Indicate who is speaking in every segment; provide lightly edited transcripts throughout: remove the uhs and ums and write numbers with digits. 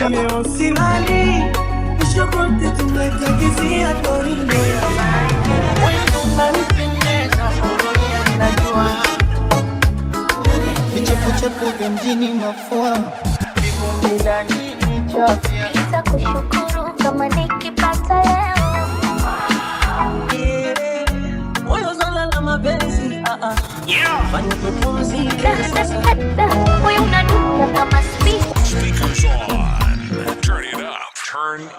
Speaker 1: Leo silali, kesho kote tumetagizia dorime. Wewe unanipendeza, najua vichepuchepu vya mjini mafua vivu ndani chafya.
Speaker 2: Nitakushukuru kama nikipata leo.
Speaker 1: Moyo zala la mapenzi, fanya tupumzike sasa.
Speaker 2: Wewe unanuka kama speech.
Speaker 3: Speakers on. Turn it up. Turn it.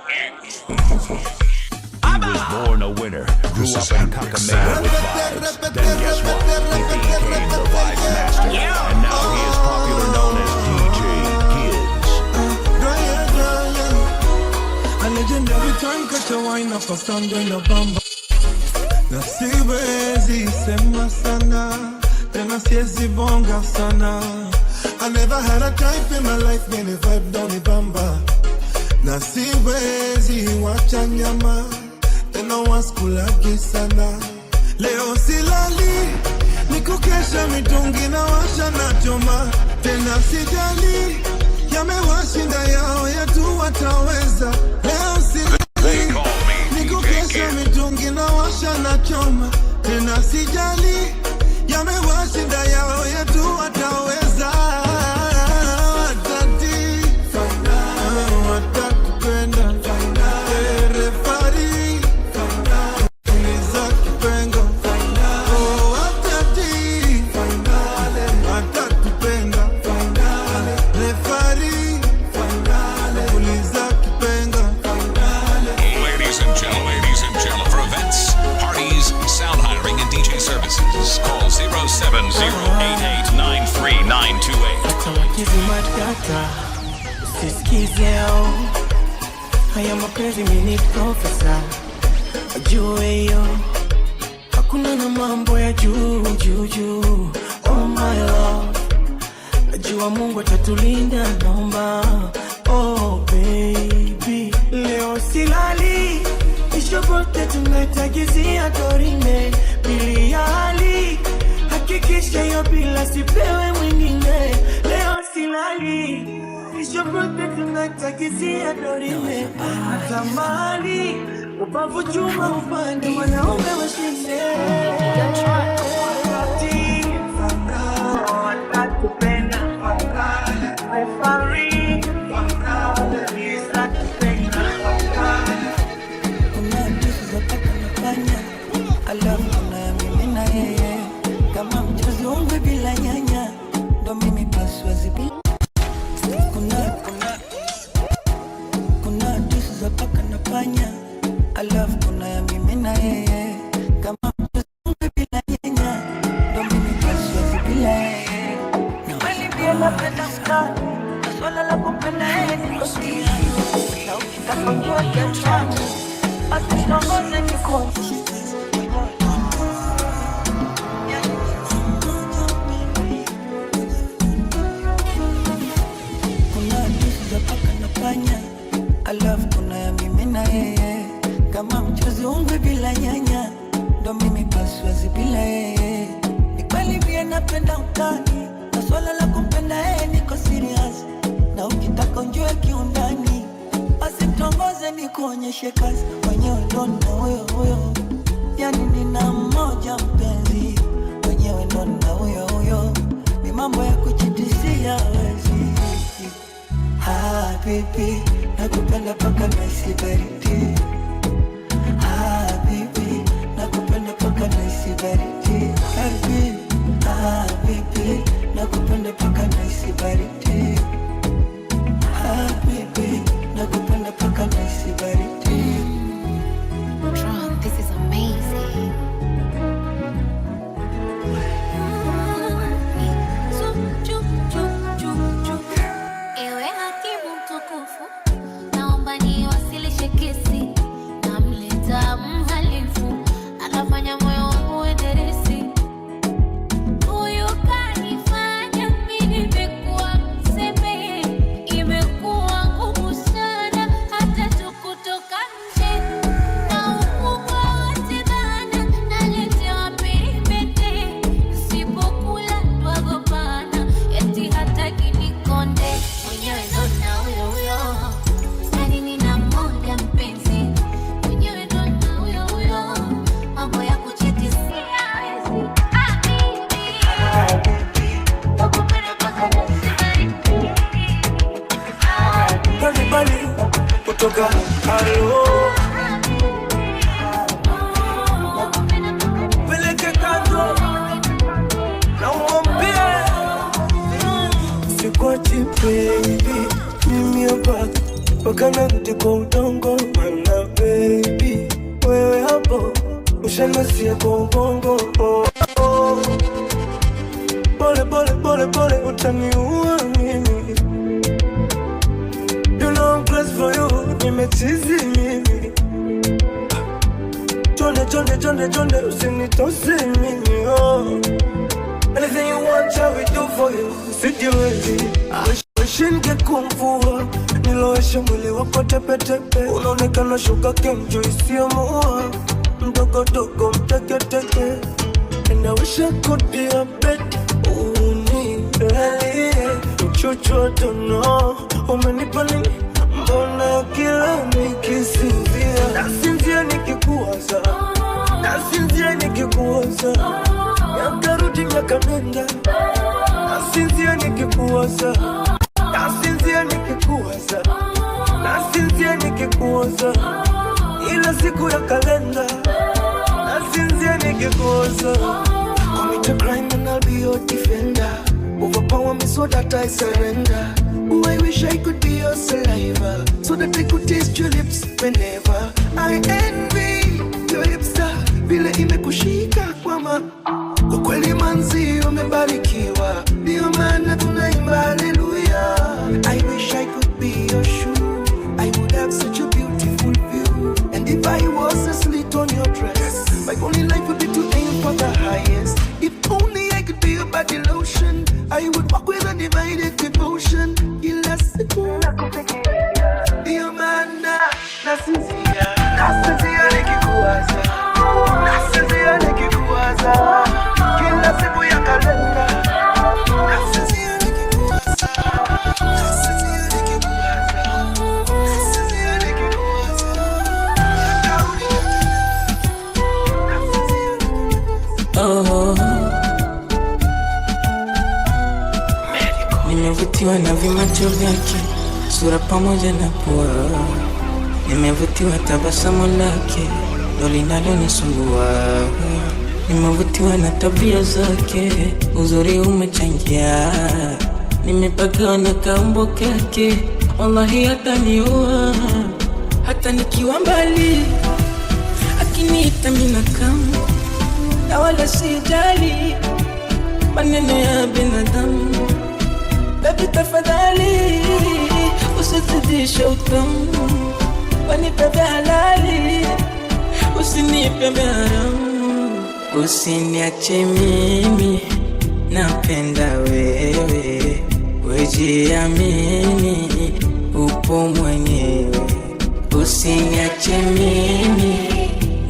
Speaker 4: He was born a winner, grew up in Kakamega with vibes. Then guess what? He became the Vibes Master. And now he is popular known as DJ Kids.
Speaker 5: A legendary time catch a wine up a stand in the bamba. Na siwezi sema sana, tena siwezi bonga sana. I never had a type in my life, many vibe down the bamba. Na siwezi wacha nyama, tena waskulaki sana. Leo silali, nikukesha mitungi na washa na choma. Tena sijali, yamewashinda yao yetu wataweza. Leo silali, nikukesha mitungi na washa na choma. Tena sijali, yamewashinda yao yetu wataweza.
Speaker 3: Call
Speaker 1: 0708893928. Usisikizeo haya mapenzi mini profesa, ajue yo hakuna na mambo ya juu juu juu. Oh my love, najua Mungu atatulinda, naomba. Oh baby, leo silali, kesho kote tumetagizia dorime. Pili ya hali, hakikisha hiyo bila sipewe mwingine. Leo silali, kesho kote tumetagizia dorime. Natamani ubavu chuma upande, wanaume washinde. Watatupenda, referee, watatupenda.
Speaker 6: Kuna ndizi za paka nafanya, alafu kuna mimi na yeye. Kama mchuzi ungwe bila nyanya, ndo mimi paswa zibi. Kuna ndizi za paka nafanya, alafu kuna ya mimi na yeye. Kama mchuzi ungwe bila nyanya, ndo mimi paswa zibila yeye.
Speaker 1: Kweli pia napenda mkani, swala la kupenda yeye niko siya. Na ukitaka njua kiachani, asitongoze kikosi.
Speaker 6: Kuna ndizi za paka nafanya, alafu kuna ya mimi na yeye. Kama mchuzi ungwe bila nyanya, ndo mimi paswa zibila yeye. Ni kweli pia napenda utani, na swala la kumpenda yeye niko serious. Na ukitaka njue kiundani, basi mtongoze ni kuonyeshe kazi. Mwenyewe ndo na huyo huyo, yani nina mmoja mpenzi. Mwenyewe ndo na huyo huyo, ni mambo ya kujitisia wezi. Baby, nakupenda paka naisi baridi. Baby, nakupenda paka naisi baridi. Baby, nakupenda paka naisi baridi. Baby, nakupenda paka naisi baridi.
Speaker 2: Drunk, this is amazing. Ewe hakimu mtukufu, naomba niwasilishe kesi.
Speaker 5: toka alo peleke kando na umwambie sikwachi baby, mimi hapa mpaka narudi kwa udongo. Mana baby, wewe hapo ushanasia kwa ubongo. Pole pole pole pole utaniua mimi. You know I'm crazy for you, nimechizi mimi. Chonde chonde chonde chonde usinitose mimi oh. Anything you want shall we do for you. Sijiwezi Shinge kumvua nilowesha mwili wako tepe tepe. Unaonekana shuka kemjo isiamua. Mdogo dogo mteke teke. And I wish I could be a bed. Uchuchu I don't know. Umenipa nini? Mbona kila nikisinzia nasinzia nikikuwaza. Nasinzia nikikuwaza. Yakarudi miaka nenda. Nasinzia nikikuwaza. Nasinzia nikikuwaza. Nasinzia nikikuwaza. Ila siku ya kalenda. Nasinzia nikikuwaza. Commit a crime and I'll be your defender. Overpower me so that I surrender. Oh, I wish I could be your saliva, so that I could taste your lips whenever I envy your hipster. Vile imekushika kwama. Kwa kweli manzi umebarikiwa. Ndio maana tunaimba hallelujah. I wish I could be your shoe. I would have such a beautiful view. And if I was a slit on your dress, my only life would be to aim for the highest. If only I could be a body lotion, I would walk with a divided devotion. Ila siku ndio maana nasinzia. Nasinzia nikikuwaza. Nasinzia nikikuwaza. Kila siku ya kalenda. Nasinzia nikikuwaza. Nasinzia nikikuwaza. Nasinzia nikikuwaza. Oh, nimevutiwa na vimacho vyake, sura pamoja na pua. Nimevutiwa tabasamu lake, ndo linalonisumbua. Nimevutiwa na tabia zake, uzuri umechangia. Nimepagawa na kaumbo kake, wallahi hataniua. Hata nikiwa mbali, akiniita mina kama na wala sijali maneno ya binadamu. Baby tafadhali usizidishe utamu, wanipe vya halali, usinipe vya haramu. Usiniache mimi, napenda wewe. Wejiamini, upo mwenyewe. Usiniache mimi,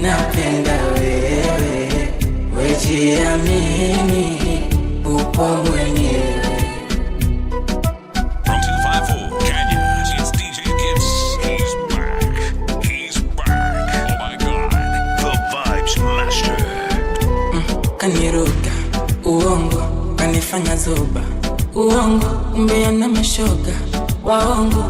Speaker 5: napenda wewe. Wejiamini, upo mwenyewe.
Speaker 3: From 254 Kenya, it's DJ Gibbs. He's back. He's back. Oh my God.
Speaker 4: The Vibes Master.
Speaker 6: Kaniruka, uongo, kanifanya zoba. Uongo, umbea na mashoga, waongo.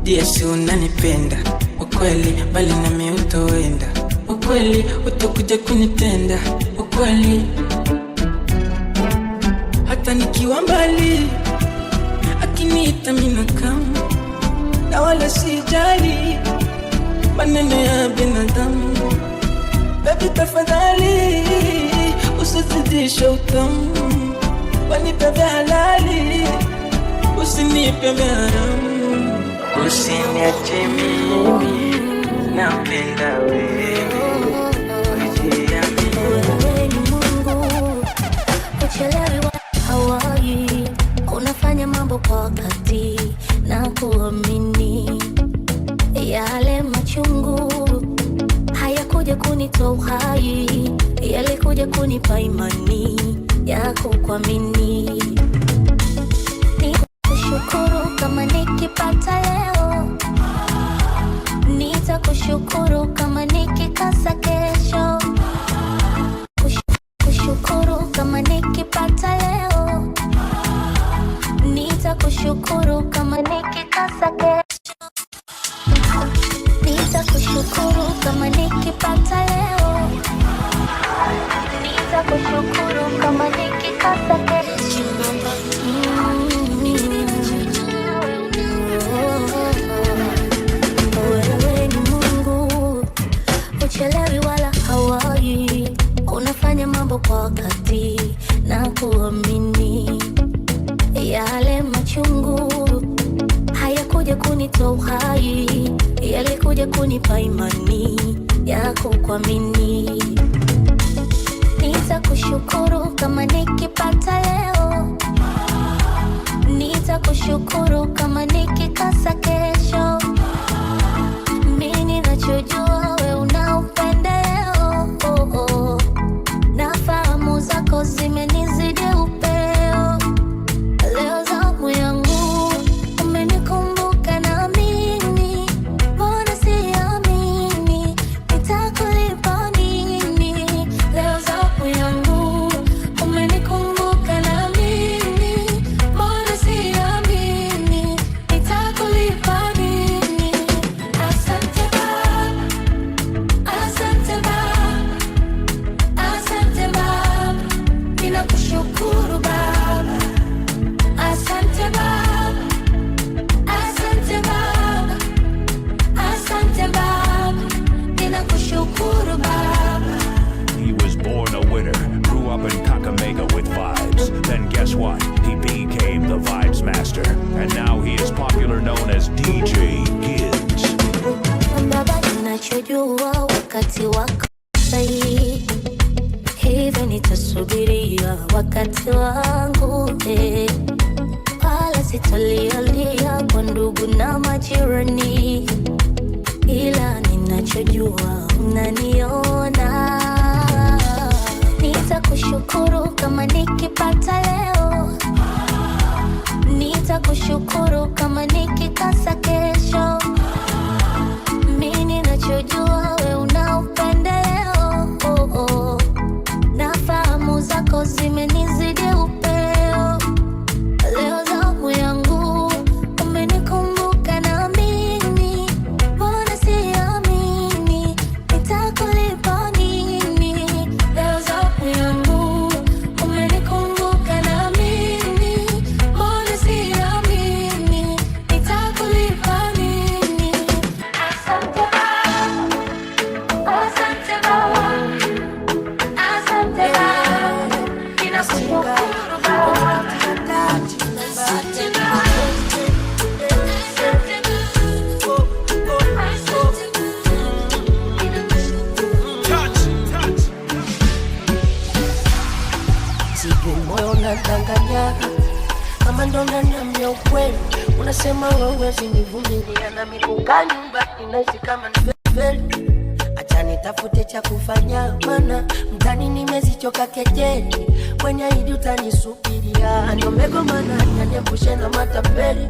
Speaker 6: Diesi unanipenda, ukweli, bali nami utoenda. Ukweli, utakuja kunitenda, ukweli. Hata nikiwa mbali, akiniita mina kama na wala sijali maneno ya binadamu. Baby tafadhali usizidishe utamu, wanipe vya halali, usinipe vya haramu. Usiniache mimi, napenda wewe.
Speaker 2: Wewe ni Mungu, uchelewi hawai, unafanya mambo kwa wakati na kuamini. Yale machungu hayakuja kunitoa uhai, yalikuja kunipa imani ya kukuamini. Nikushukuru kama nikipata leo, nitakushukuru kama nikikosa kesho. Kushukuru kama nikipata leo, nitakushukuru Nitakushukuru kama nikikosa kesho. Nitakushukuru kama nikipata leo. Nitakushukuru kama nikikosa kesho. Wewe ni Mungu, uchelewi wala hawai. Unafanya mambo kwa wakati na kuamini. Yale machungu hayakuja kunitoa uhai, yalikuja kunipa imani ya kukuamini. Nitakushukuru kama nikipata leo. Nitakushukuru kama nikikosa kesho. Mimi ninachojua wewe una upendeleo. Na fahamu zako zimenizidi upeo. Leo zamu yangu umenikumbuka na mimi. Mbona siamini nitakulipa nini? Leo zamu yangu umenikumbuka na mimi. Mbona siamini nitakulipa nini? Asante Baba, asante Baba, asante Baba, ninakushukuru Baba. Asante Baba, asante Baba, asante Baba, ninakushukuru Baba.
Speaker 4: He was born a winner, grew up in Kakamega with vibes. Then guess what? He became the Vibes Master. And now he is popular known as DJ Gibbs.
Speaker 2: Baba, ninachojua wakati wako sahihi, hivyo nitasubiria wakati wangu, wala sitalialia kwa ndugu na majirani, ila ninachojua unaniona. Nitakushukuru kama nikipata leo. Nitakushukuru kama nikikosa kesho. Mimi ninachojua wewe una upendeleo. Na fahamu zako zimenizidi upeo. Leo zamu yangu umenikumbuka na mimi. Mbona siamini nitakulipa nini? Leo zamu yangu umenikumbuka na mimi. Mbona siamini nitakulipa nini? Asante Baba, asante Baba, asante Baba, ninakushukuru Baba. Asante Baba, asante
Speaker 6: Sijui moyo unadanganya kama ndo unaniambia ukweli. Unasema hauwezi nivumilia na mikukaa nyumbani naishi kama nimefeli. Acha nitafute cha kufanya, maana mtani nimezichoka kejeli. Kwenye hili utanisubiria, ndio mmegomana niepushe na matapeli.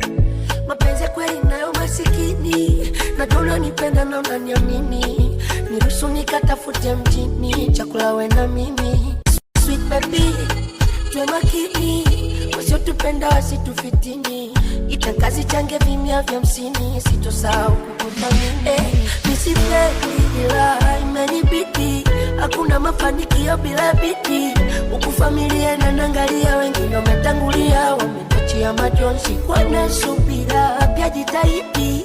Speaker 6: Mapenzi kweli nayo masikini, najua unanipenda na unaniamini. Niruhusu nikatafute mjini, chakula we na mimi. Sweet baby, tuwe makini, wasiotupenda wasitufitini. Itakazi change vimya vya msini, sitosahau kukuthamini. Nisifeli ila imenibidi, hakuna mafanikio bila bidii. Huku familia inaniangalia, wengine wametangulia, wametochia majonzi kwa nasubira. Pia jitahidi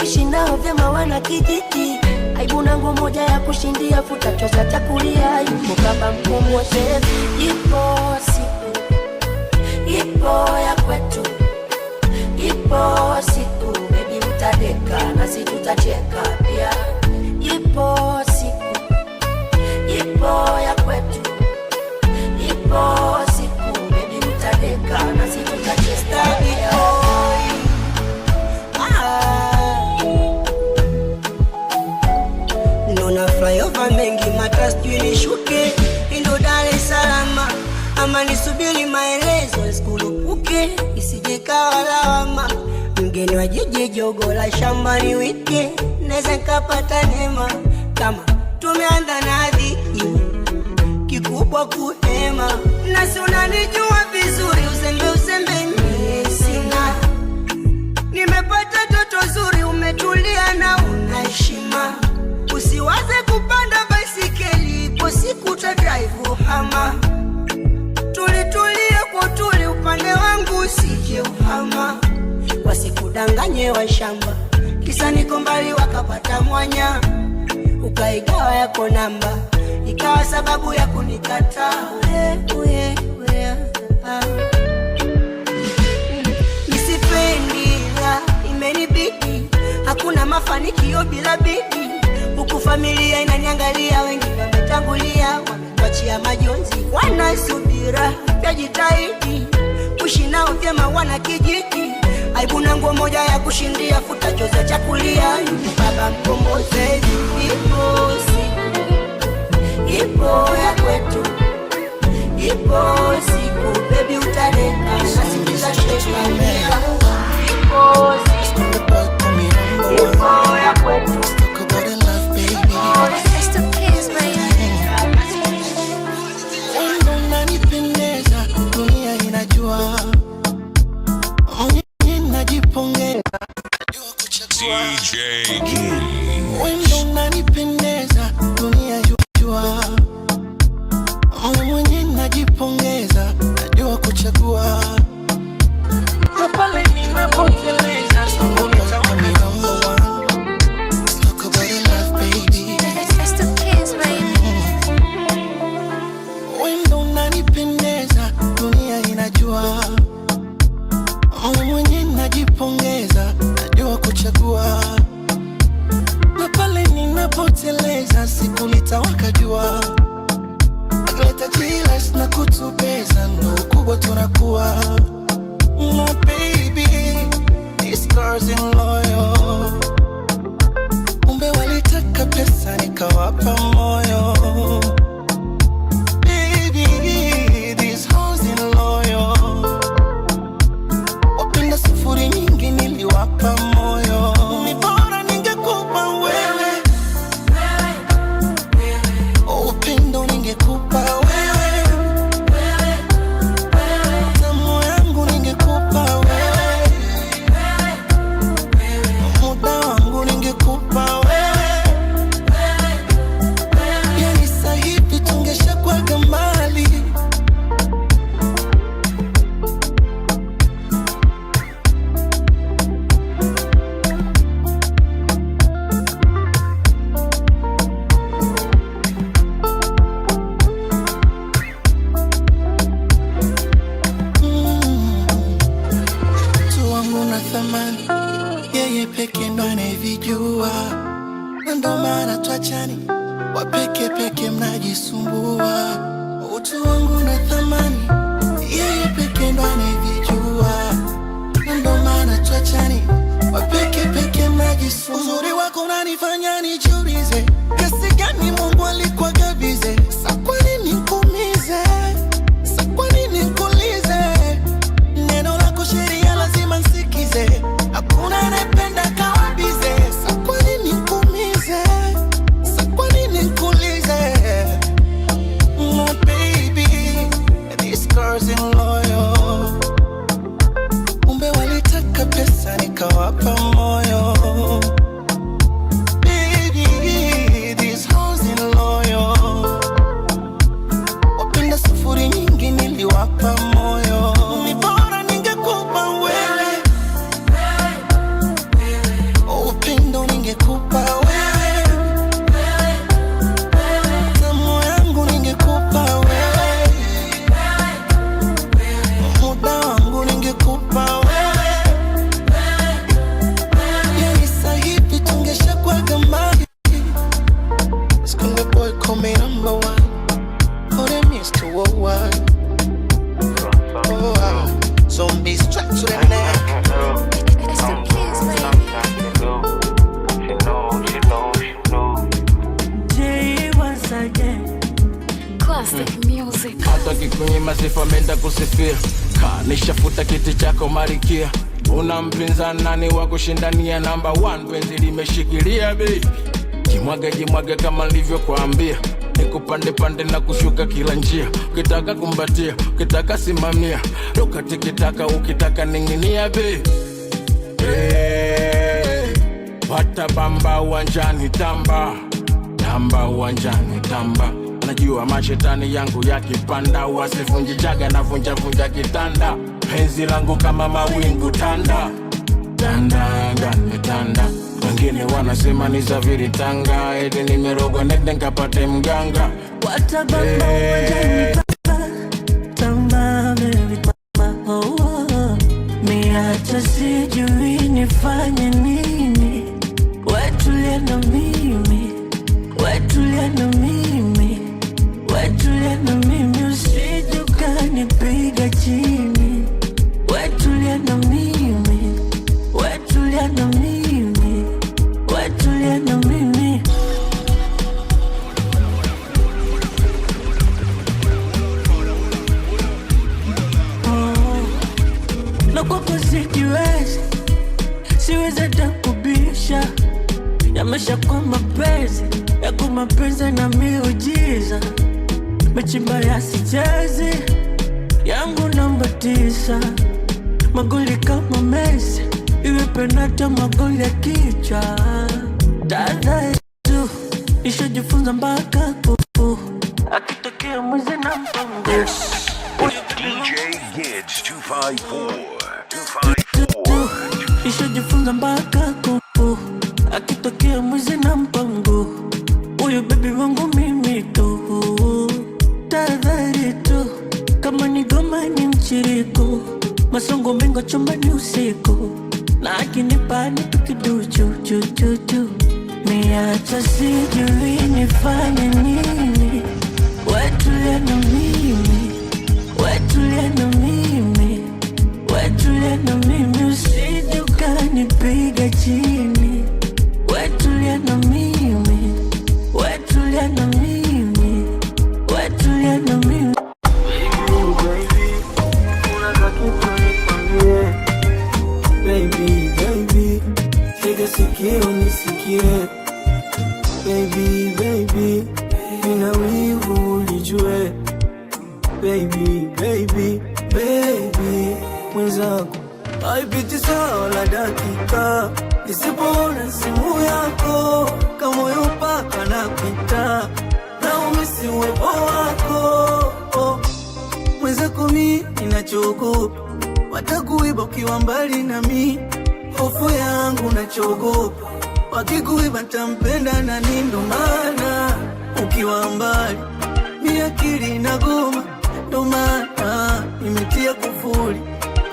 Speaker 6: ishi nao vyema wana kijiji. Aibu na nguo moja ya kushindia, futa choza chakulia. Yupo baba mkubwa chef, ipo siku, ipo ya kwetu, ipo siku baby utadeka na si tutacheka pia. Ipo siku, ipo ya kwetu, ipo siku baby utadeka na si tutacheka pia.
Speaker 7: Nona flyover mengi matras tuilishuke, indo Dar es Salaam ama nisubiri maelezo skulupuke, isije kawa lawama. Mgeni wa jiji jogo la shambani wike, neza nkapata neema kama tumeanza na dhiki kikubwa kuhema. Nasi unanijua vizuri, uzembe uzembe sina kupanda baisikeli, ipo siku ta drive hama. Tulitulie kwa tuli, upande wangu usije uhama. Wasikudanganye wa shamba, kisa niko mbali wakapata mwanya. Ukaigawa yako namba, ikawa sababu ya kunikata. Nisipendi la imenibidi, hakuna mafanikio bila bidii. Huku familia inaniangalia, wengi wametangulia, wametuachia majonzi. Wanasubira yajitahidi, kuishi nao vyema wana kijiji. Aibu na nguo moja ya kushindia, futa choza chakulia. Yuko baba mkombozi, ipo siku, ipo ya kwetu, ipo siku baby utaleka, nasikiza sheka mea. Ipo siku, ipo ya kwetu.
Speaker 3: DJ Keys.
Speaker 5: Wendo unanipendeza, dunia yujua. Mwenye najipongeza, najua kuchagua. Na pale ninapoteleza, so unitawani number one. Talk about your love, baby. Wendo unanipendeza, dunia inajua. Mwenye najipongeza, najua kuchagua. Na pale ninapoteleza, siku litawaka jua. Agleta jilas na kutubeza, ndo ukubwa tunakuwa. My baby, these girls in loyal. Umbe walitaka pesa, nikawapa moyo. Baby, these hoes in loyal. Wapenda sufuri nyingi, niliwapa moyo. Ni bora ningekupa wewe, upendo ningekupa wewe, tamu yangu ningekupa wewe, muda wangu ningekupa wewe. Yani sahivi tungeshakuwaga mbali. Thamani yeye peke ndo anayevijua, ndo maana twachani, wapeke peke mnajisumbua. Utu wangu na thamani yeye peke ndo anayevijua, ndo maana twachani, wapeke peke mnajisumbua. Uzuri wako unanifanya nijiulize, kiasi gani Mungu alikuwa gabize. Sa kwa nini nikuumize, sa kwa nini nikuulize. Neno lako sheria lazima nsikize, hakuna anayependa kawabize. Sa kwa nini nikuumize, sa kwa nini nikuulize. My baby, these girls in loyal. Umbe walitaka pesa, nikawapa moyo. Baby, these hoes in loyal. Wapenda sufuri nyingi, niliwapa moyo. Ni bora ningekupa wewe, upendo ningekupa wewe, tamu yangu ningekupa wewe, muda wangu ningekupa wewe. Yani sahivi tungeshakuwaga mbali. School boy call me number one. Oh, them used to worldwide. Oh, wow. Zombies strapped to the neck.
Speaker 2: Classic music.
Speaker 8: Hata kikunyima sifa menda kusifia, nishafuta kiti chako marikia. Una mpinzani nani wa kushindania, number one penzi limeshikilia baby. Jimwage kama nilivyokuambia, nikupande pande na kushuka kila njia. Ukitaka kumbatia, ukitaka simamia, rukati kitaka, ukitaka ninginia baby. Pata bamba uwanjani tamba, tamba uwanjani tamba. Najua mashetani yangu yakipanda, wasivunjijaga na vunja kitanda. Penzi langu kama mawingu tanda ngani tanda. Wengine wanasema ni Zaviri Tanga, eti nimerogwa nende nkapate mganga.
Speaker 6: Watabamba uwanjani tamba baby tamba, oh, oh. Miacha sijui nifanye nini, wetulia na mimi, wetulia na mimi, wetulia na mimi, usije ukanipiga chini, wetulia na mimi, wetulia na mimi, wetulia na mimi. Na kwako siwezi hata kubisha, yamesha kwa mapenzi yako, mapenzi na miujiza. Mechi mbaya sichezi, yangu namba 9, magoli kama Messi, iwe penalti magoli ya kichwa. Tahadhari tu, nishajifunza mpaka kufu, akitokea mwizi na mpango.
Speaker 4: DJ Gids 254.
Speaker 6: Nishajifunza mpaka kufu, akitokea mwizi na mpango. Uyu baby wangu mimi tu. Tahadhari tu, kama ni goma ni mchiriko, masongo mengo chumbani usiku, na akinipa nipikiduchu chuchu. Miacha sijui nifanye nini, wetulia na mimi, wetulia na mimi, wetulia na mimi, usije ukanipiga chini, wetulia na mimi, wetulia na mimi, wetulia na mimi.
Speaker 5: Baby, tega sikio nisikie. Baby, nina wivu ulijue. Baby, mwenzako haipiti sawa la dakika nisipoona simu yako, kama moyo mpaka napita na umisi uwepo wako. Mwenzako mi ninachogopa, watakuiba ukiwa mbali na mi, hofu yangu nachogopa, wakikuiba ntampenda nani? Ndo maana ukiwa mbali mi akili inagoma, ndo maana nimetia kufuli,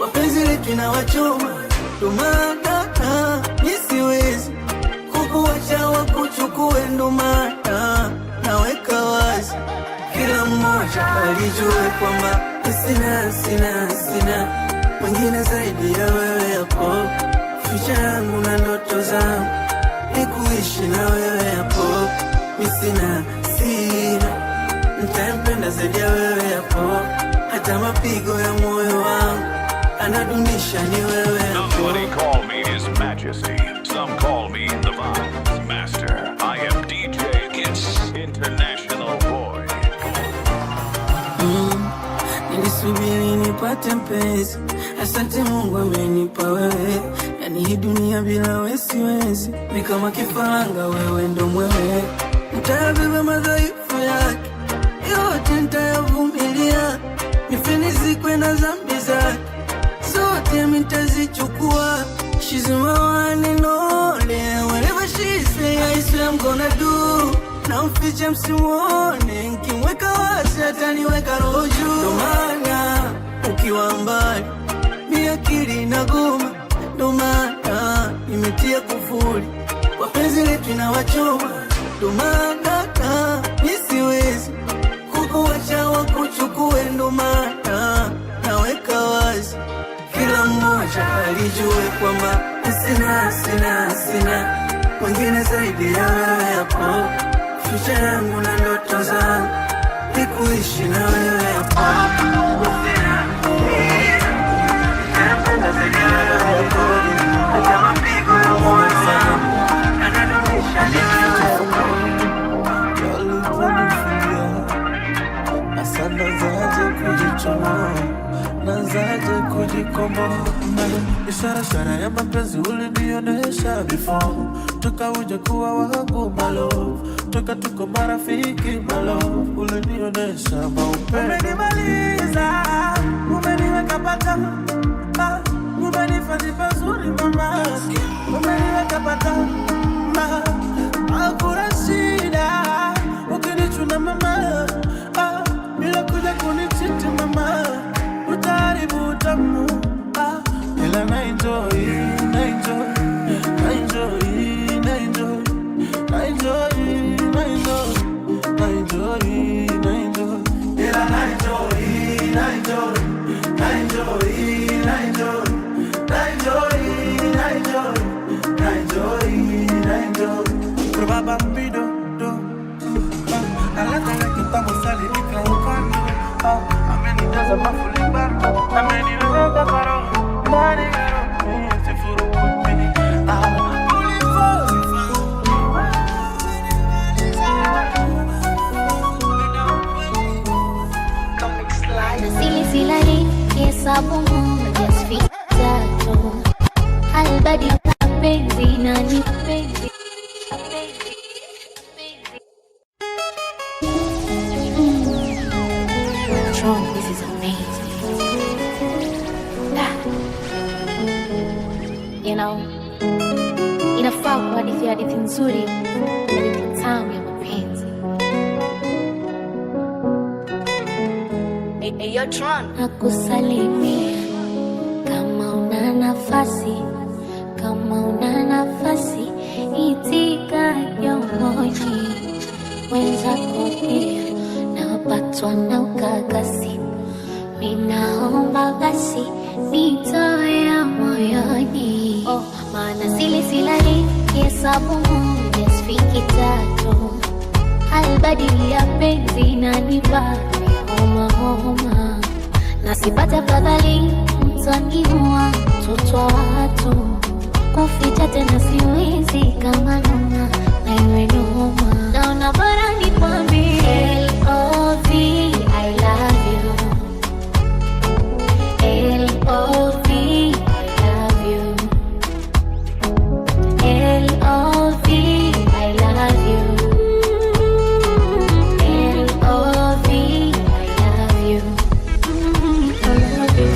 Speaker 5: wapenzi letu inawachoma, ndo maana nisiwezi kukuacha wakuchukue, ndo maana naweka wazi kila mmoja alijue kwamba sina mwingine zaidi ya wewe hapo. Future yangu na ndoto zangu ni kuishi na wewe hapo. Mimi sina nitampenda zaidi ya wewe hapo, hata mapigo ya moyo wangu anadundisha ni wewe hapo.
Speaker 4: Somebody call me His Majesty, some call me the Vibes Master. I am DJ Gids International Boy.
Speaker 6: Nilisubiri nipate mpenzi, asante Mungu amenipa wewe. Yani hii dunia bila wewe siwezi, ni kama kifaranga wewe ndo mwewe. Nitabeba madhaifu yake yote, nitayavumilia, nifinizikwe na dhambi zake zote, nitazichukua. She's my one and only, whatever she say I swear I'm gonna do. Na mfiche msimuone, nkimweka wasi ataniweka roho juu. Ndo maana ukiwa mbali mi akili inagoma, ndo maana nimetia kufuli, wapenzi letu inawachoma, ndo maana nisiwezi kukuacha wakuchukue, ndo maana naweka wazi kila mmoja alijue kwamba sina mwingine zaidi ya wewe hapo. Future yangu na ndoto zangu ni kuishi na wewe hapo. Napenda zaidi ya wewe hapo, hata mapigo ya moyo wangu anadondosha ni wewe hapo. Asante zaje kujichoma, nazaje kujichoma.
Speaker 5: kikombo. Ishara ya mapenzi ulinionyesha before. Toka uje kuwa wangu malo, toka tuko marafiki malo, ulinionyesha maupendo. Umenimaliza, umeniweka paka, umenifanya pazuri mama, umeniweka paka, hakuna shida ukinichuna mama, bila kuja kunichiti mama, utaharibu utamu, ila na enjoy, na enjoy, na enjoy, na enjoy, na enjoy, na enjoy, na enjoy, na enjoy, ila na enjoy, na enjoy, na enjoy, na enjoy, na enjoy, na enjoy, na enjoy, na enjoy. Baba mbido do, alaka yake tamu sali nikaukani, amenijaza mafuli bado, ameniweka karo, ndani karo, sifuru kupi,
Speaker 9: silsilani hesabu moja tatu, halbadi mapenzi na nipenzi. This is amazing. You know, inafaa kwa hadithi nzuri, hadithi tamu ya mapenzi. Hey, yo, Tron. Nakusalimia kama una nafasi, kama una nafasi, itika yomoji wenzako pia. Napatwa na ukakasi, ninaomba basi nitoe moyoni. Maana silsilani hesabu moja sifiki tatu, halbadili ya penzi na nibaki homa homa, na sipata fadhali mtaniua mtoto wa watu, kuficha tena siwezi kama noma na iwe noma. Naona bora nikwambie L.O.V. I love you. L.O.V. I love you. L.O.V. I love you. L.O.V. I love you. I love you.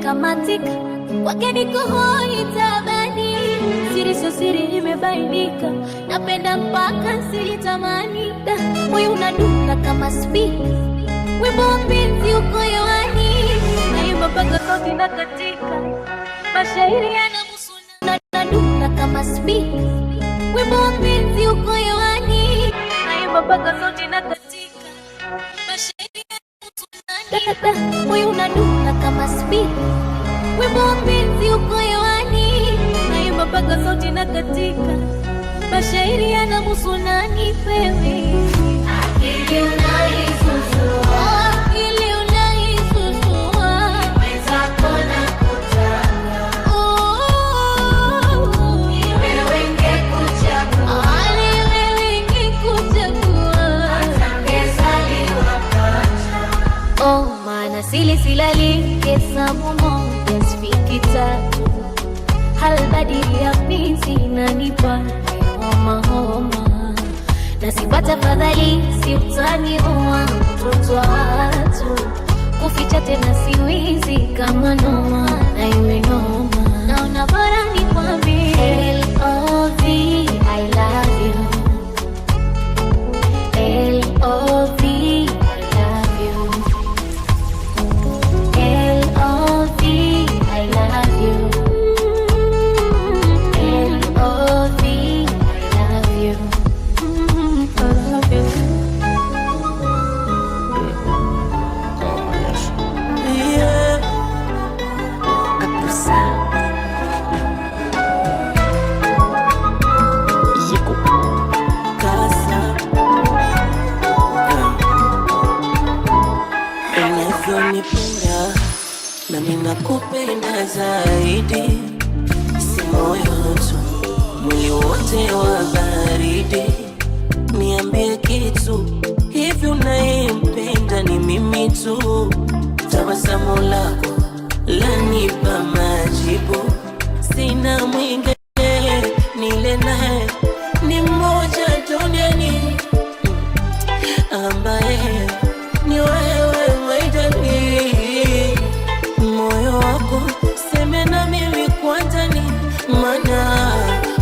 Speaker 9: Kamatika wake niko hoi tabani, siri so siri imebainika, napenda mpaka silitamani, moyo unadunda kama speed, wimbo wa penzi uko hewani, naimba mpaka sauti na katika, mashairi yanamusuna, nadunda kama speed, wimbo wa penzi uko hewani, naimba mpaka sauti na katika, mashairi yanamusuna, moyo unadunda kama speed, wimbo wa penzi uko hewani, naimba mpaka sauti na katika, mashairi yanamuhusu nani pewe. Akili unaisusua, akili unaisusua, mwenzako nakutaka, ni wewe ngekuchagua, ni wewe ngekuchagua, hata ngezaliwa pacha. Maana silsilali hesabu moja sifiki tatu, halbadili ya penzi inanipa homa homa, na sipata fadhali si utaniua mtoto wa watu, kuficha tena siwezi kama noma na iwe noma. Naona bora nikwambie L.O.V. I love you. L.O.V.
Speaker 6: Na ninakupenda zaidi, si moyo tu, mwili wote uso, tabasamu lako lanipa majibu. Sina mwingine nile naye, ni mmoja duniani ambaye ni wewe maidani. Moyo wako seme na mimi kwanza, maana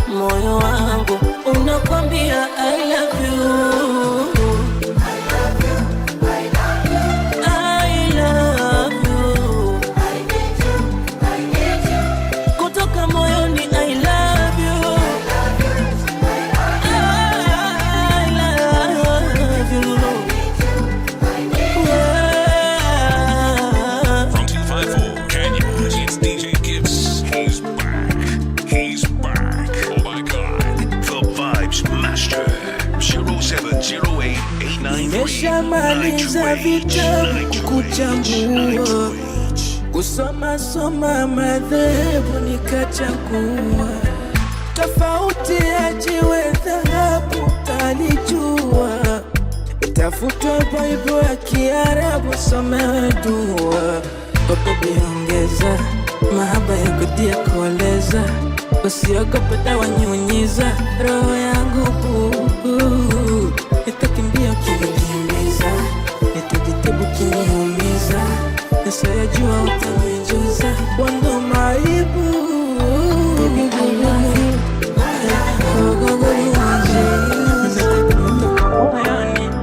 Speaker 6: moyo wangu unakwambia I love you. Nimeshamaliza vitabu kuchambua, kusoma madhehebu nikachagua, tofauti ya jiwe dhahabu talijua, itafutwa Bible ya Kiarabu somewe dua. Baby ongeza mahaba ya kutia kueleza, usiogope tawanyunyiza roho yangu buu. Itakimbia ukinikimbiza, itajitibu kiniumiza, nisayajua utanijuza, wando maibu.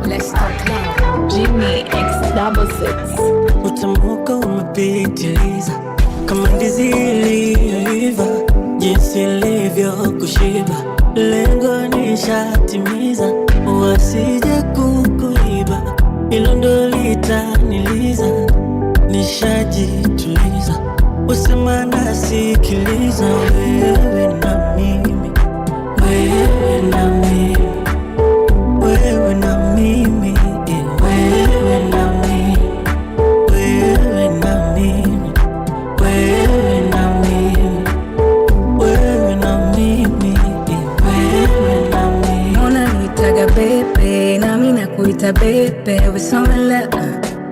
Speaker 2: Let's talk now. Jimmy X66.
Speaker 6: Utamuka umepitiliza kama ndizi iliyoiva, jinsi ilivyo kushiba, lengo nishatimiza, wasije kukuiba, ilo ndo litaniliza, nishajituliza, usema nasikiliza, wewe na mimi, wewe na mimi, wewe na mimi, wewe na mimi, wewe na mimi, wewe na mimi, wewe na mimi, wewe na mimi.
Speaker 2: Unanitaga bebe, nami nakuita bebe, we so in love.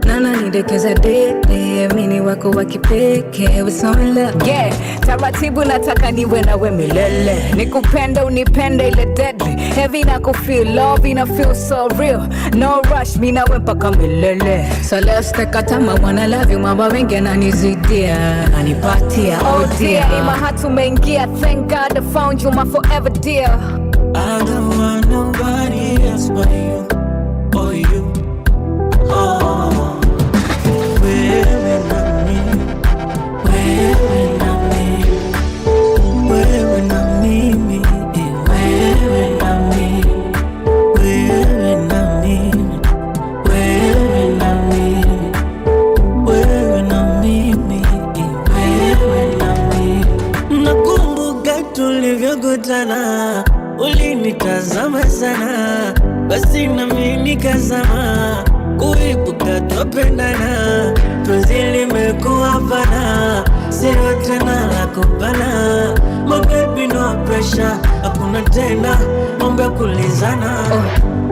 Speaker 2: Nana nidekeza dede, mini wako wa kipekee, we so in love. Yeah, taratibu nataka niwe nawe milele, nikupende unipende ile deadly, heavy na kufeel love ina feel so real, no rush mi nawe mpaka milele. So let's take a time, I wanna love you, mama wengi ananizidia, anipatia, oh dear. Ima hatu mengia, thank God I found you, my forever dear.
Speaker 6: I don't want nobody else but you, or you, oh. Wewe na mimi, wewe na mimi, wewe na mimi, wewe na mimi, wewe na mimi, wewe na mimi, wewe na mimi, wewe na mimi. Nakumbuka tulivyokutana, ulinitazama sana, basi na mimi nikazama, kuibuka twapendana, penzi limekuwa pana, sio tena la kupana. My baby no pressure, hakuna tena mambo ya kulizana.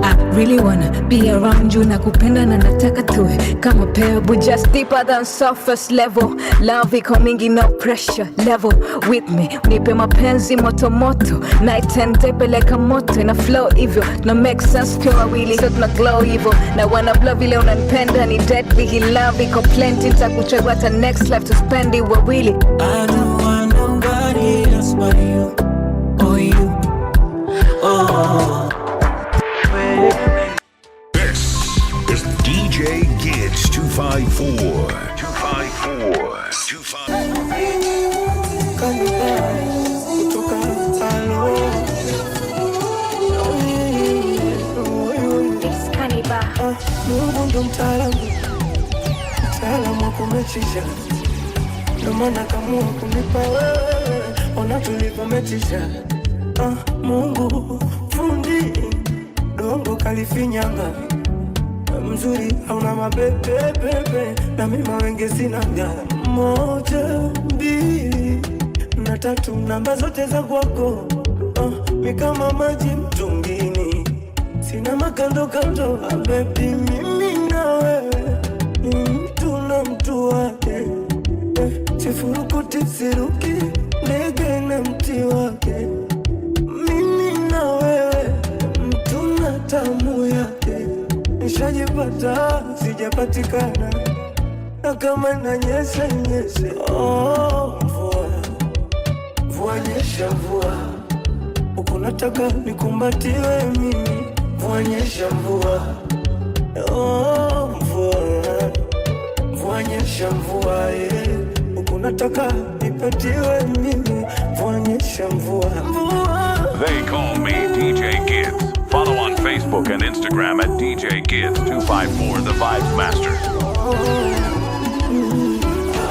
Speaker 2: I really wanna be around you, nakupenda na nataka tuwe kama pebble, just deeper than surface level. Love iko mingi, no pressure level with me, unipe mapenzi moto moto, night and day peleka moto, ina flow hivyo, na make sense kwa wawili, so tuna glow hivyo, na wanna blow vile unanipenda, ni deadly, hii love iko plenty, takuchagua hata next life to spend it wawili.
Speaker 6: I don't want nobody else but you, or you, oh.
Speaker 4: This is DJ Gids 254. 254. 254.
Speaker 2: It's Cannibal.
Speaker 5: Mungu ndo mtaalamu wa kumechisha, ndo maana kamua kunipa wewe, ona tulivyometisha. Mungu fundi dongo kalifinyanga, mzuri hauna mapepe, na mima wenge sinaga. 1, 2 na 3, namba zote za kwako, mi kama maji mtungini, sina makando kando, baby mimi na wewe. sifurukuti siruki, ndege na mti wake. Mimi na wewe, mtu na tamu yake. Nishajipata, sijapatikana, na kama nanyesha nyeshe. Oh, mvua, mvua nyesha mvua, uko nataka nikumbatiwe mimi. Mvua nyesha mvua, oh mvua, mvua nyesha mvua, uko nataka nipatiwe mimi. Mvua nyesha mvua, mvua.
Speaker 3: They call me DJ Gibbs. Follow on Facebook and Instagram at DJ Gibbs 254 The Vibes Master.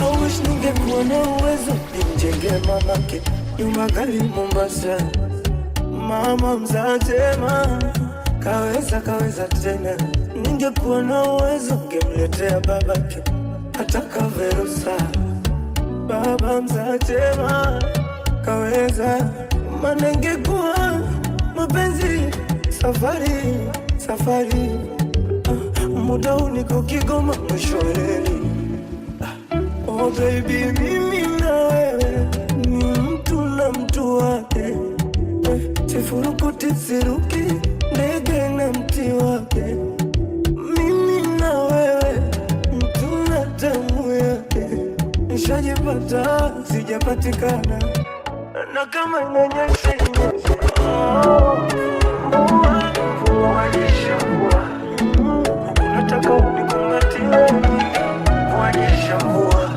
Speaker 5: I wish ningekuwa na uwezo nimjenge mamake nyumba kali Mombasa. Mama mzatema kaweza tena. Ningekuwa na uwezo ngemletea babake ataka Verosa. Baba mzatema kaweza, maana ingekuwa mapenzi safari. Muda huu niko Kigoma mshoreni. Oh baby, mimi na wewe ni mtu na mtu wake. Sifurukuti siruki, ndege na mti wake. Mimi na wewe, mtu na tamu yake. Nishajipata, sijapatikana, na kama inanyesha nyesha. Oh, mvua nyesha mvua, unataka unikumbatie. Mvua nyesha mvua,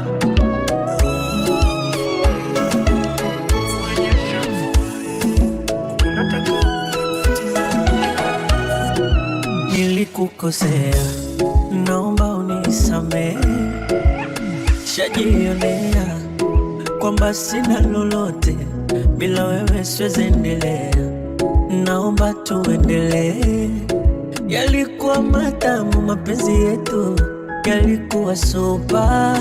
Speaker 6: nilikukosea, naomba unisamehe. Shajionea kwamba sina lolote, bila wewe siwezi endelea. Naomba tuendelee. Yalikuwa matamu mapenzi yetu, yalikuwa super.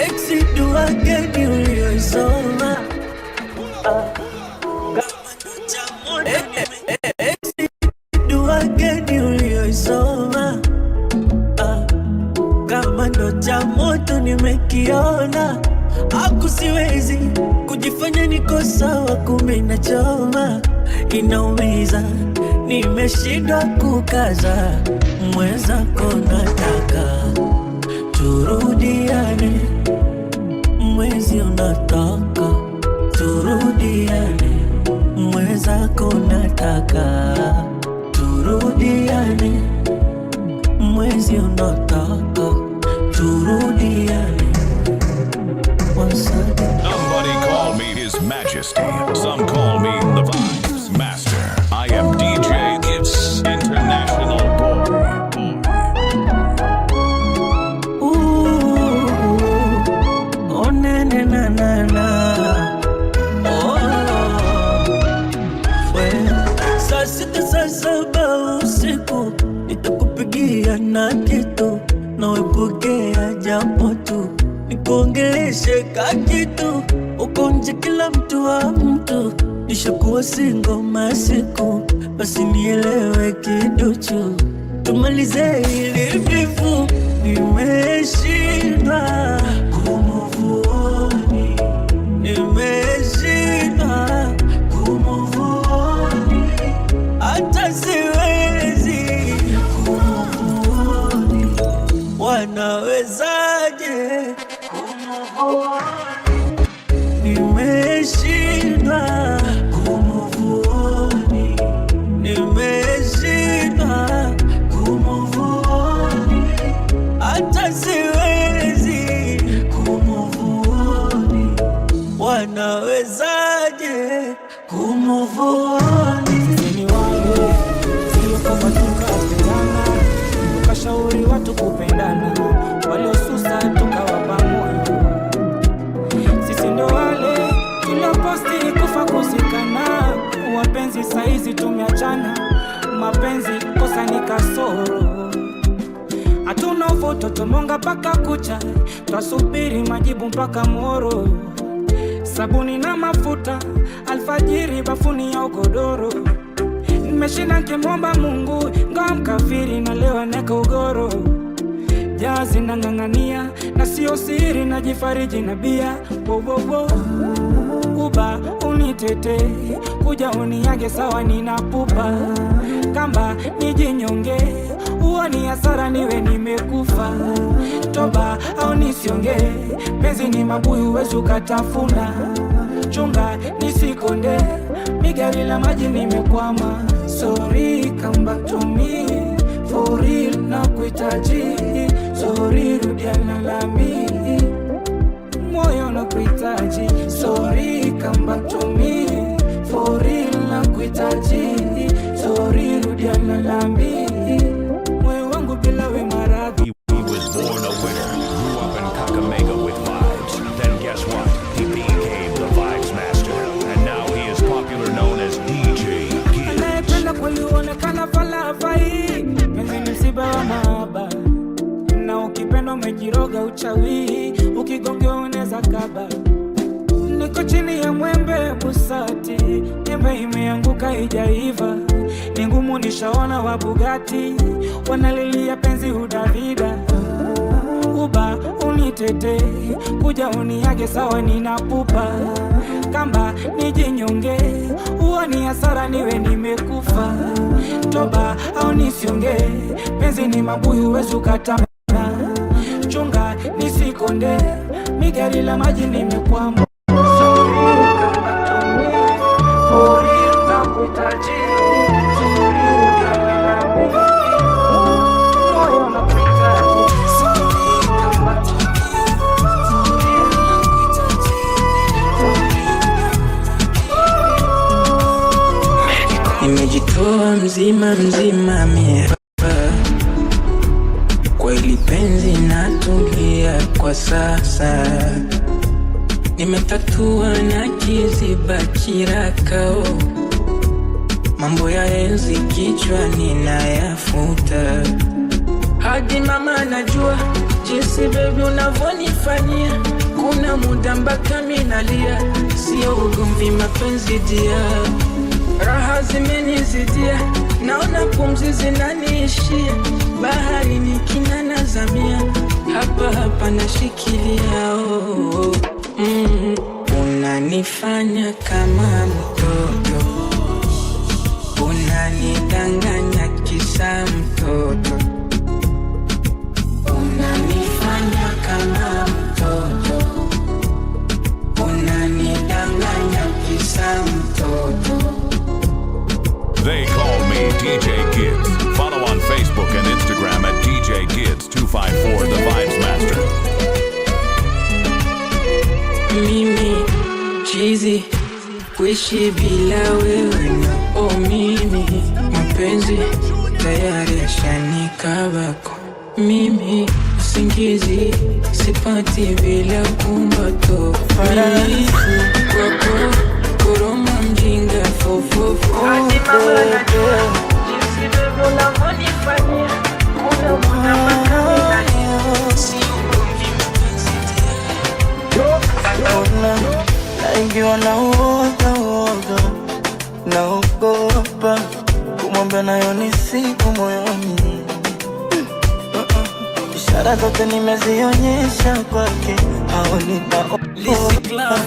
Speaker 6: Exidua geni ulioisoma, exidua geni ulioisoma. Kama ndo cha moto nimekiona, siwezi kujifanya niko sawa, kumbe inachoma, inaumiza, nimeshindwa kukaza. Mwenzako nataka turudiane, mwezi unataka turudiane. Mwenzako nataka turudiane, mwezi unataka turudiane.
Speaker 3: Somebody call me His Majesty. Some call me the Vibes Master. I am DJ Gibbs, international boy.
Speaker 6: Oh na na na na na. Oh, saa sita saa saba usiku nitakupigia na kitu, nawe pokea japo tu, nikuongeleshe kakitu. Uko nje kila mtu wa mtu, nishakuwa single masiku, basi nielewe kiduchu, tumalize hili bifu. Nimeshindwa kumuvuoni, nimeshindwa kumuvuoni, hata siwezi kumuvuoni. Wanawezaje kumuvuoni? Nimeshindwa kumuvuoni, nimeshindwa kumuvuoni, hata siwezi kumuvuoni. Wanawezaje kumuvuoni?
Speaker 10: Ni wangu, sio kama tukapendana, tukashauri watu kupendana, waliosusa tukawapa moyo. Sisi ndo wale tuloposti kufa kusikana, wapenzi saizi tumeachana, mapenzi kosa ni kasoro. Hatuna uvuto tumonga paka kucha, twasubiri majibu mpaka moro. Sabuni na mafuta, alfajiri bafuni ya ugodoro. Nimeshinda nkimwomba Mungu, ngawa mkafiri na leo neka ugoro. jazi na ngangania, na sio siri najifariji na bia. Uba unitete, kuja uniage sawa ninapupa. Kamba nijinyonge, uoni hasara niwe nimekufa. Toba au nisionge, penzi ni mabuyu wezu katafuna. Chunga nisikonde, migari la maji nimekwama. Sorry, come back to me, for real na kuitaji. Sorry, rudiana lami, moyo na kuitaji. Sorry, come back to me, for real na kuitaji. Sorry, rudiana lami, moyo wangu bila we maradhi.
Speaker 4: He was born a winner, grew up in Kakamega with vibes. Then guess what? He became the Vibes Master, and now he is popular known as DJ Gids.
Speaker 10: Anayependa kulionekana falafai, mezi msiba wa mahaba. Na ukipenda umejiroga uchawi, ukigonge uneza kaba. Niko chini ya mwembe busati, nyembe imeanguka ijaiva. Ni ngumu nishaona wa Bugatti, wanalilia penzi udavida. Uba unitete, kuja uniage sawa ninapupa. Kamba nijinyonge, uoni hasara niwe nimekufa. Toba au nisionge, penzi ni mabuyu wezu katama. Chunga nisikonde, migari la maji nimekwama.
Speaker 6: Nimejitoa mzima mzima miapa, kwa ili penzi natulia kwa sasa. Nimetatua na kiziba kirakao, mambo ya enzi kichwa ninayafuta. Hadi mama najua jinsi baby unavonifanyia. Kuna muda mpaka minalia, sio ugomvi mapenzi dia. Raha zimenizidia, naona pumzi zinaniishia. Bahari ni kina nazamia, hapa hapa nashikilia. Unanifanya kama mtoto, unanidanganya kisa mtoto. Unanifanya kama mtoto, unanidanganya kisa mtoto.
Speaker 3: They call me DJ Gids. Follow on Facebook and Instagram at DJ Gids254, the Vibes Master.
Speaker 6: Mimi chizi kuishi bila wewe, mimi mapenzi tayari yashanikabako. Mimi usingizi sipati bila kumbato. Mimi kwako koroma mjinga fofofo. Hadi mama najua jinsi bebo unavonifanyia. Kuna muda mpaka minalia, si ugomvi mapenzi dia.
Speaker 1: Naingiwa na uoga, naogopa kumwambia nayo ni siku moyoni. Ishara zote nimezionyesha kwake, haoni naogopa.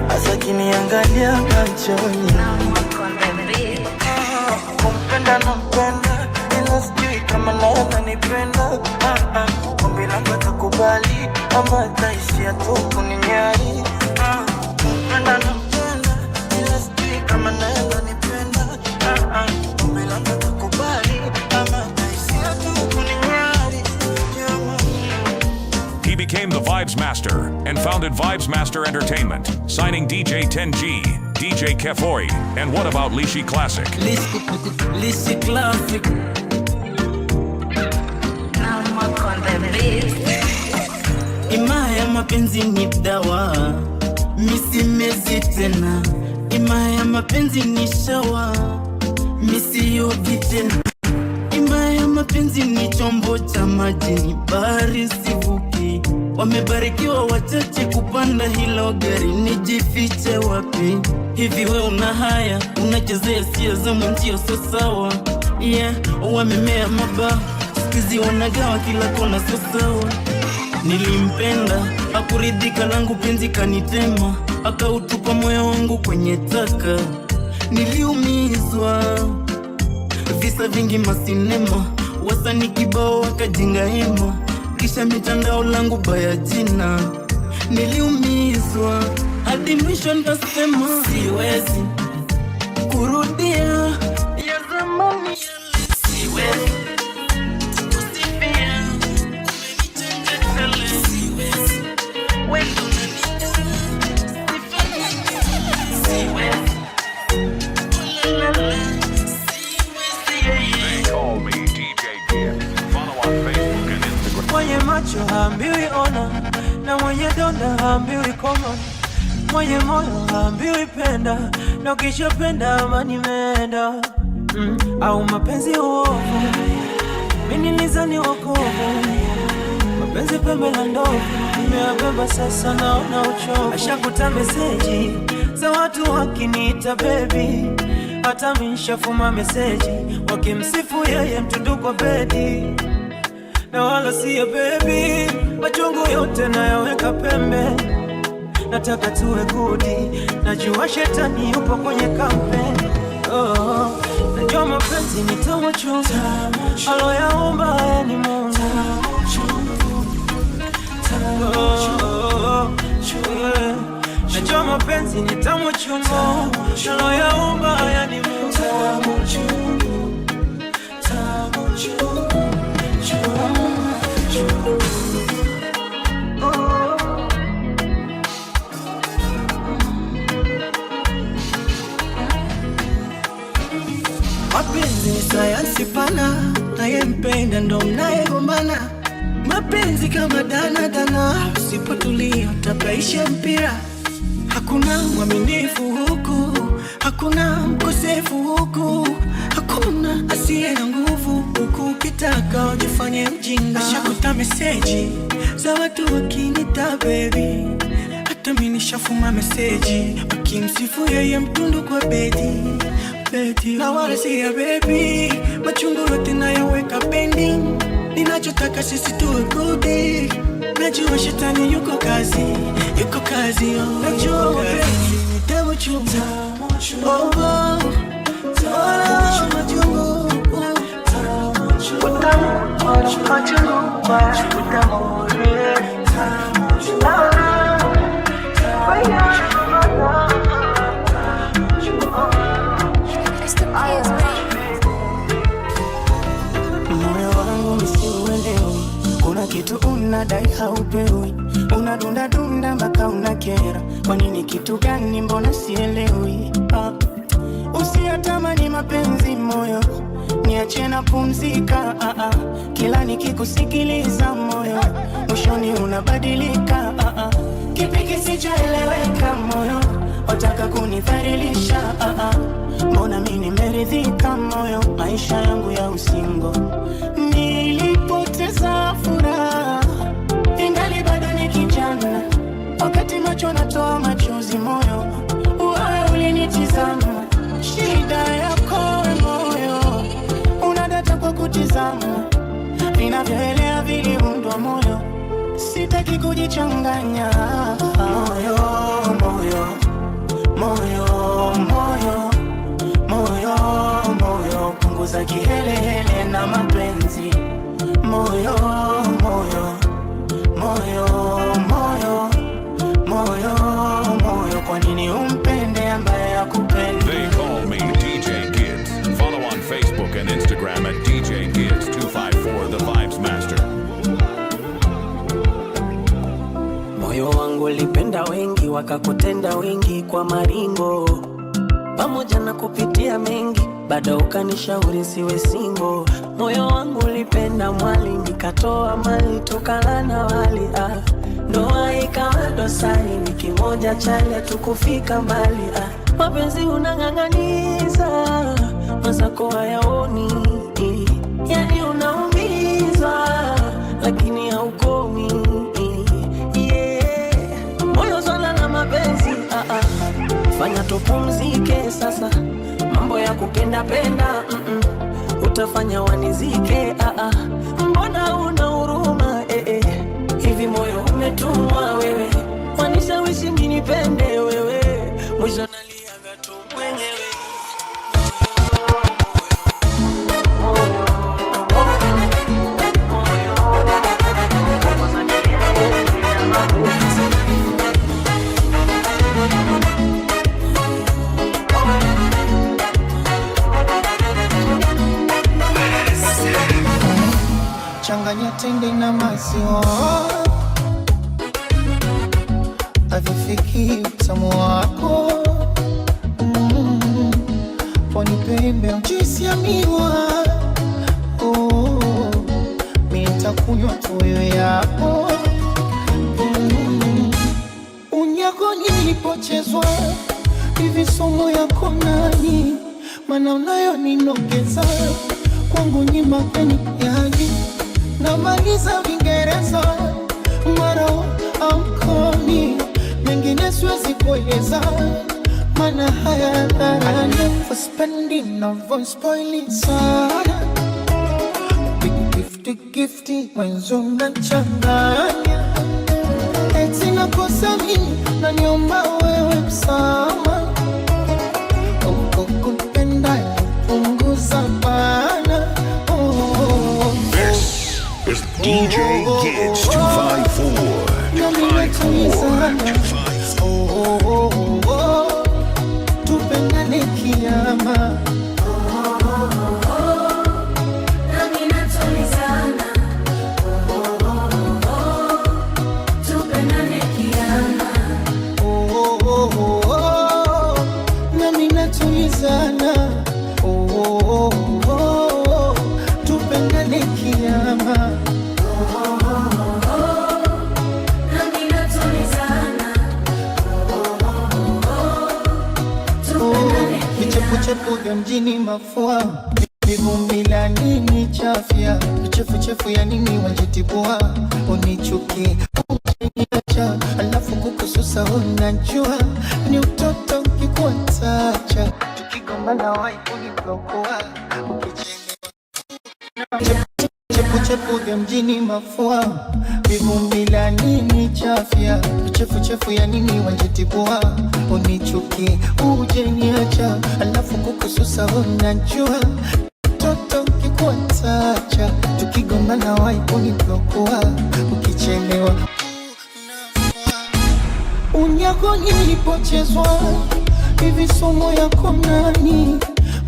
Speaker 1: Asa kiniangalia machoni, kumpenda nampenda, ila sijui kama naye ananipenda. Ombi langu atakubali, ama ataishia tu kuninyari. Kumpenda nampenda, ila sijui kama naye ananipenda. Ombi langu atakubali, ama ataishia tu kuninyari.
Speaker 3: He became the Vibes Master and founded Vibes Master Entertainment, signing DJ 10G, DJ Kefori, and What About Lishi Classic.
Speaker 6: Lishi Classic. Imaya mapenzi ni dawa, misimezi tena. Imaya mapenzi ni shawa, misiyogi tena. Imaya mapenzi ni chombo cha maji, ni bahari sivuki. Wamebarikiwa wachache kupanda hilo gari, nijifiche wapi? Hivi we una haya, unachezea sia za mwenzio so sawa. Yeah, wamemea maba, Sikuizi wanagawa kila kona sasawa. Nilimpenda, hakuridhika langu penzi kanitema, akautupa moyo wangu kwenye taka. Niliumizwa, visa vingi masinema, wasanii kibao wakajenga hema, kisha mitandao langu baya jina. Niliumizwa, hadi mwisho nikasema siwezi kurudia ya zamani, siwezi kusifia, umenitenga tele, siwezi wewe
Speaker 1: mwenye macho haambiwi ona, na mwenye donda haambiwi koma, mwenye moyo haambiwi penda, na ukishapenda amani imeenda. Au mapenzi uovu, mimi nilizani wokovu, mapenzi pembe la ndovu, nimeyabeba sasa naona uchovu. Ashakuta meseji za watu wakiniita baby, hata mimi nishafuma meseji wakimsifu yeye mtundu kwa bedi, na wala siya baby, machungu yote nayaweka pembe. Nataka tuwe gudi, najua shetani yupo kwenye kampeni. Najua mapenzi ni tamu chungu, aloyaumba ni Mungu. Najua mapenzi ni tamu chungu, aloyaumba ni Mungu.
Speaker 6: Mapenzi ni sayansi pana, nayempenda ndo mnayegombana. Mapenzi kama dana, usipotulia utapaisha mpira. Hakuna mwaminifu huku, hakuna mkosefu huku, hakuna asiye na nguvu huku. Ukitaka ujifanye mjinga. Ashakuta meseji za watu wakinita baby, hata mimi nishafuma meseji wakimsifu yeye mtundu kwa bedi. Na wala siya baby, machungu yote nayaweka pending. Ninachotaka sisi tuwe gudi, najua shetani yuko kazi, najua mapenzi ni tamu chungu, moyo wangu msiuelewi, kuna kitu unadai haupewi, unadunda dunda mpaka unakera. Kwa nini? Kitu gani? Mbona sielewi? Usiyatamani mapenzi moyo, niache na pumzika. Kila nikikusikiliza moyo, mwishoni unabadilika. Kipi kisichoeleweka moyo, wataka kunidhalilisha. Mbona mimi nimeridhika moyo, maisha yangu ya usingo. Nilipoteza furaha, ingali bado ni kijana, wakati macho natoa machozi moyo, wewe ulinitizama. Shida yako moyo, unadata kwa kutizama, vinavyoelea viliundwa moyo, sitaki kujichanganya. Moyo, moyo, moyo, moyo, moyo, moyo, punguza kihelehele na mapenzi. Moyo, moyo, moyo, moyo, moyo, moyo, kwa nini umpende ambaye hakupendi?
Speaker 3: They call me DJ Gids. Follow on Facebook and Instagram at DJ Gids 254 The Vibes Master.
Speaker 6: Moyo wangu ulipenda wengi, wakakutenda wengi kwa maringo, pamoja na kupitia mengi, bado ukanishauri siwe single. Moyo wangu ulipenda mwali, nikatoa mali, tukalana wali. Ndoa ikawa dosari, ni kimoja chale tukufika mbali. Mapenzi unang'ang'aniza, mazako hayaoni, yani unaumizwa, lakini haukomi. Moyo zona na mapenzi, fanya tupumzike sasa, mambo ya kupenda penda, utafanya wanizike.
Speaker 1: mbona una huruma hivi moyo umetumwa wewe, wanishawishi nipende wewe, mwisho naliaga tu mwenyewe.
Speaker 11: Changanya tende na maziwa, havifiki utamu wako. Poni pembe juisi ya miwa, mimi nitakunywa tu wewe yako. Unyako nilipochezwa hivi somo yako nani, maana unayoninogeza kwangu ni mapeni yani. Namaliza Vingereza mara amkoni, mengine siwezi kueleza, maana haya dharani. For spending no voice spoiling sana, gifty mwenzo mnachanganya. Eti nakosa mimi na niomba wewe msama, ukupenda punguza bana.
Speaker 4: Is DJ Kids 254.
Speaker 11: Tupendane kiama. Nami natulizana. Tupendane kiama. Vichefu vya mjini mafua, mivumbi la nini chafya, vichefu ya nini wajitibua, unichuki uniacha, alafu kukususa unajua, ni utoto ukikuatacha, tukigombana wai kuniblokoa, ukichelewa. Vichefu vya mjini mafua, mivumbi la nini chafya, vichefu ya nini wajitibua, unichuki ujeniacha, alafu kukususa unajua, toto ukikuatacha, tukigombana wai kuniblokoa, ukichelewa. Unyako nilipochezwa hivi somo yako nani,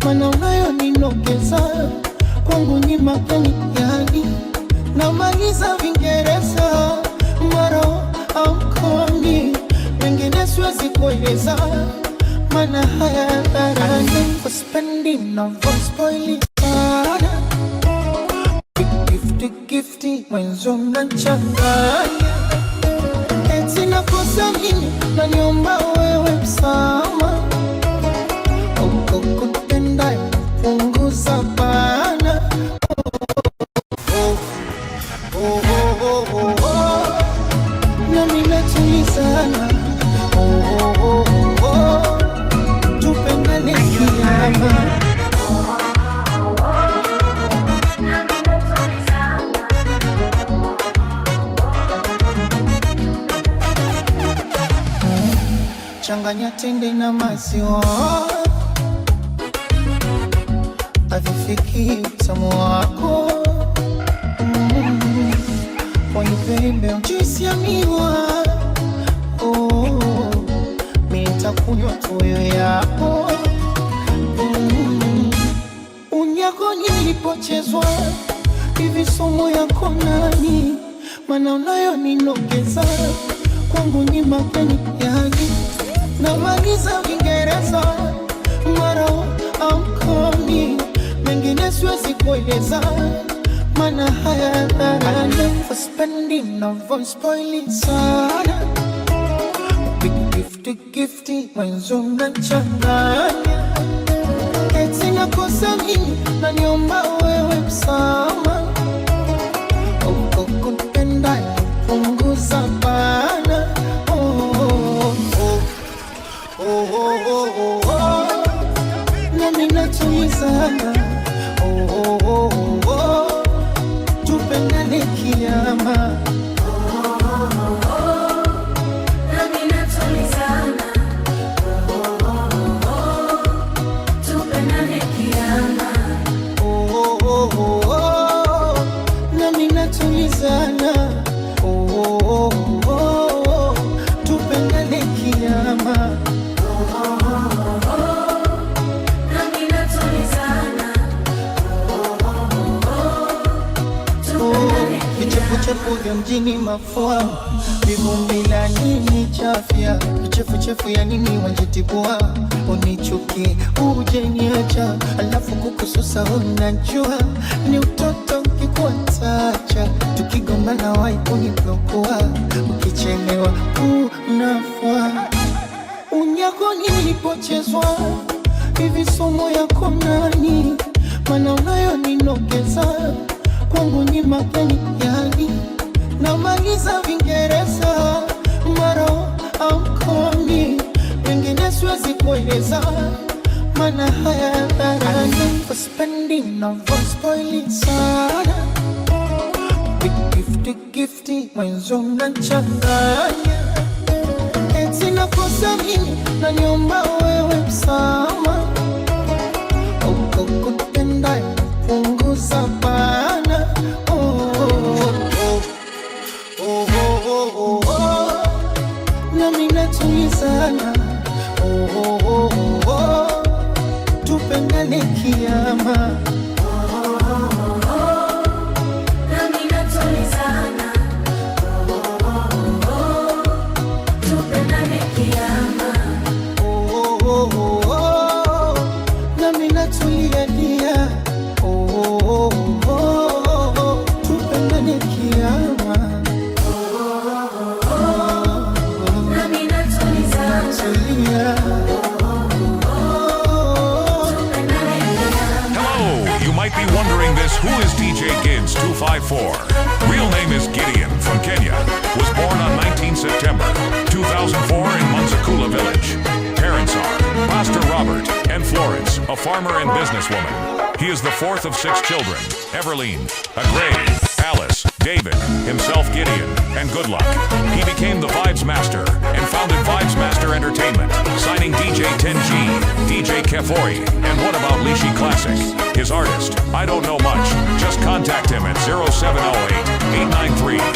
Speaker 11: maana unayoninogeza kwangu ni mapeni yani. Namaliza Vingereza mara amkoni, mengine siwezi kueleza, maana haya dharani. For spending no voice spoiling sana, gifty mwenzo mnachanganya. Eti nakosa mimi na niomba wewe msama, ukupenda punguza bana. Nami natulizana. Tupendane kiama. Changanya tende na maziwa, havifiki utamu wako. Poni pembe juisi ya miwa, mimi nitakunywa tu wewe yako. Unyako nilipochezwa hivi somo yako nani, maana unayoninogeza kwangu ni mapeni yani. Namaliza Vingereza mara amkoni, mengine siwezi kueleza, maana haya dharani. For spending no voice spoiling sana, gifty mwenzo mnachanganya. Eti nakosa mimi na niomba wewe msama, ukupenda punguza bana. Nami natulizana. Tupendane kiama. Tulizana, tupendane kiama. Vichefuchefu vya mjini mafua, vivumbi la nini chafya, vichefuchefu ya nini wajitibua, unichuki uje niacha, alafu kukususa unajua ni utoto ukikuatacha, tukigombana wai uniblokua, ukichelewa unafua. Unyako nilipochezwa hivi somo yako nani, mana unayo ninogeza kwangu ni mageni yani, namaliza Vingereza maro au komi, wengine siwezi kueleza mana haya dharani. For spending on for spoiling sana, gifty mwenzo mnachanganya, eti nakosa mimi na niomba wewe msama, uko kutenda punguza bana. Nami natulizana, tupendane kiama. Nami natulizana, tupendane kiama. Nami natuliania, tupendane kiama.
Speaker 3: Hello, you might be wondering this, who is DJ Gids 254? Real name is Gideon from Kenya. Was born on 19 September 2004 in Manzakula village. Parents are Pastor Robert and Florence, a farmer and businesswoman. He is the fourth of 6 children, Everline, Agrey, Alice, David, himself Gideon, and Goodluck. He became the Vibes Master and founded Vibes Master Entertainment, signing DJ 10G, DJ Kefori, and What About Lishi Classic. His artist, I don't know much, just contact him at 0708-893-999